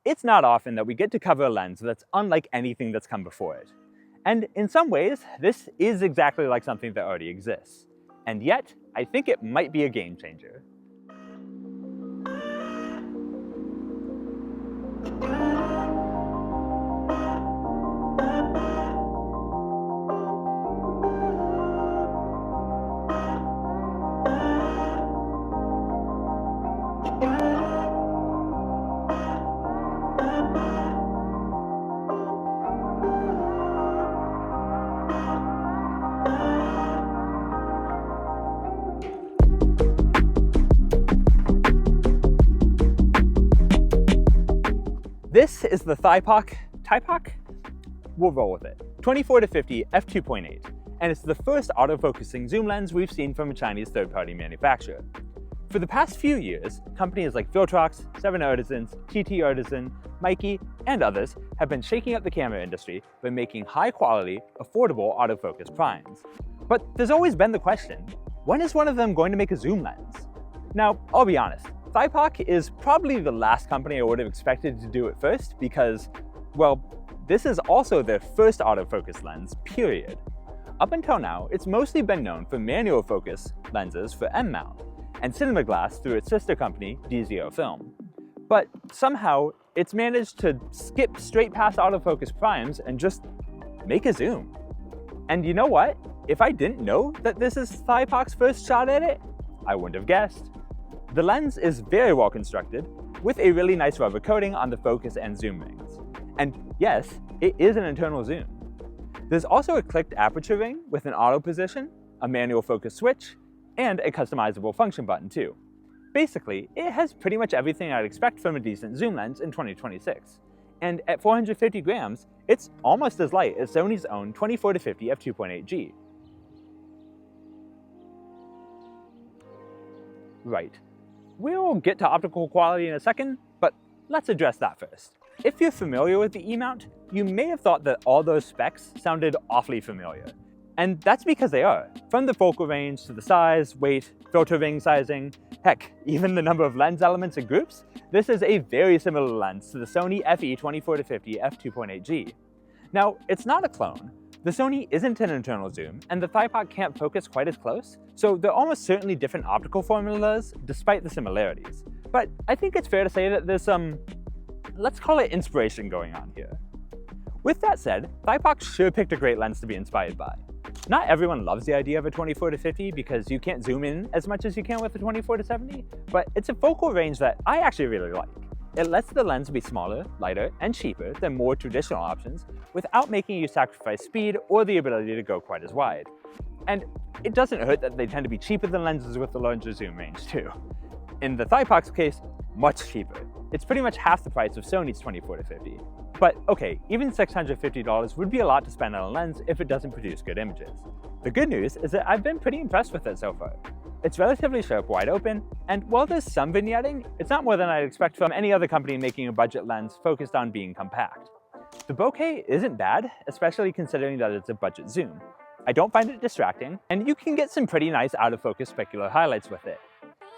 It's not often that we get to cover a lens that's unlike anything that's come before it. And in some ways, this is exactly like something that already exists. And yet, I think it might be a game changer. This is the Thypoch? We'll roll with it. 24-50 f2.8, and it's the first autofocusing zoom lens we've seen from a Chinese third-party manufacturer. For the past few years, companies like Viltrox, 7 Artisans, TT Artisan, Mikey, and others have been shaking up the camera industry by making high-quality, affordable autofocus primes. But there's always been the question, when is one of them going to make a zoom lens? Now, I'll be honest, Thypoch is probably the last company I would have expected to do it first because, well, this is also their first autofocus lens, period. Up until now, it's mostly been known for manual focus lenses for M-mount, and cinema glass through its sister company, DZR Film. But somehow, it's managed to skip straight past autofocus primes and just make a zoom. And you know what? If I didn't know that this is Thypoch's first shot at it, I wouldn't have guessed. The lens is very well constructed, with a really nice rubber coating on the focus and zoom rings. And yes, it is an internal zoom. There's also a clicked aperture ring with an auto position, a manual focus switch, and a customizable function button too. Basically, it has pretty much everything I'd expect from a decent zoom lens in 2026. And at 450 grams, it's almost as light as Sony's own 24-50 f2.8G. Right. We'll get to optical quality in a second, but let's address that first. If you're familiar with the E-mount, you may have thought that all those specs sounded awfully familiar. And that's because they are. From the focal range to the size, weight, filter ring sizing, heck, even the number of lens elements and groups, this is a very similar lens to the Sony FE 24-50 f2.8G. Now, it's not a clone. The Sony isn't an internal zoom, and the Thypoch can't focus quite as close, so they're almost certainly different optical formulas despite the similarities. But I think it's fair to say that there's some, let's call it inspiration going on here. With that said, Thypoch sure picked a great lens to be inspired by. Not everyone loves the idea of a 24-50 because you can't zoom in as much as you can with a 24-70, but it's a focal range that I actually really like. It lets the lens be smaller, lighter, and cheaper than more traditional options without making you sacrifice speed or the ability to go quite as wide. And it doesn't hurt that they tend to be cheaper than lenses with the larger zoom range too. In the Thypoch's case, much cheaper. It's pretty much half the price of Sony's 24-50. But okay, even $650 would be a lot to spend on a lens if it doesn't produce good images. The good news is that I've been pretty impressed with it so far. It's relatively sharp wide open, and while there's some vignetting, it's not more than I'd expect from any other company making a budget lens focused on being compact. The bokeh isn't bad, especially considering that it's a budget zoom. I don't find it distracting, and you can get some pretty nice out-of-focus specular highlights with it.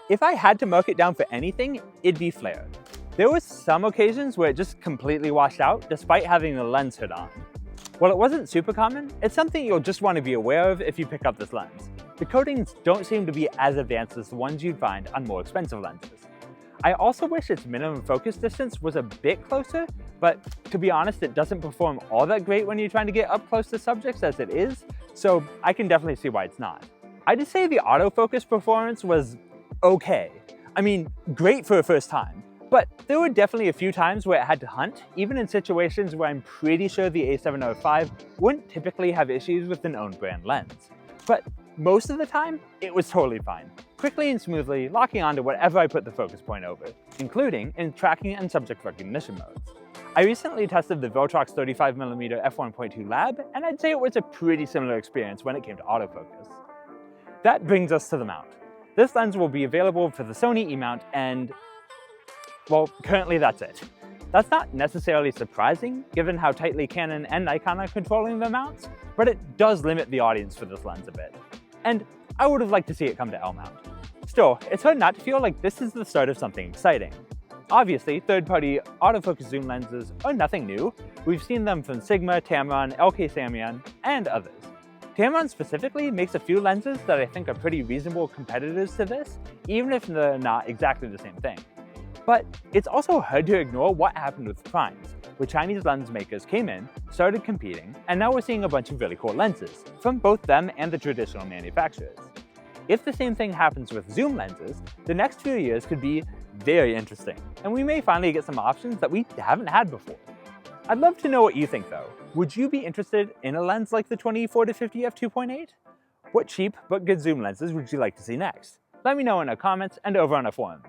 If I had to mark it down for anything, it'd be flare. There were some occasions where it just completely washed out despite having the lens hood on. While it wasn't super common, it's something you'll just want to be aware of if you pick up this lens. The coatings don't seem to be as advanced as the ones you'd find on more expensive lenses. I also wish its minimum focus distance was a bit closer, but to be honest, it doesn't perform all that great when you're trying to get up close to subjects as it is, so I can definitely see why it's not. I'd just say the autofocus performance was okay. I mean, great for a first time. But there were definitely a few times where it had to hunt, even in situations where I'm pretty sure the A7R5 wouldn't typically have issues with an own brand lens. But most of the time, it was totally fine, quickly and smoothly locking onto whatever I put the focus point over, including in tracking and subject recognition modes. I recently tested the Viltrox 35mm f1.2 Lab, and I'd say it was a pretty similar experience when it came to autofocus. That brings us to the mount. This lens will be available for the Sony E-mount and, well, currently that's it. That's not necessarily surprising, given how tightly Canon and Nikon are controlling their mounts, but it does limit the audience for this lens a bit. And I would have liked to see it come to L-mount. Still, it's hard not to feel like this is the start of something exciting. Obviously, third-party autofocus zoom lenses are nothing new. We've seen them from Sigma, Tamron, LK Samyang, and others. Tamron specifically makes a few lenses that I think are pretty reasonable competitors to this, even if they're not exactly the same thing. But it's also hard to ignore what happened with primes, where Chinese lens makers came in, started competing, and now we're seeing a bunch of really cool lenses, from both them and the traditional manufacturers. If the same thing happens with zoom lenses, the next few years could be very interesting, and we may finally get some options that we haven't had before. I'd love to know what you think though. Would you be interested in a lens like the 24-50 f2.8? What cheap but good zoom lenses would you like to see next? Let me know in the comments and over on our forums.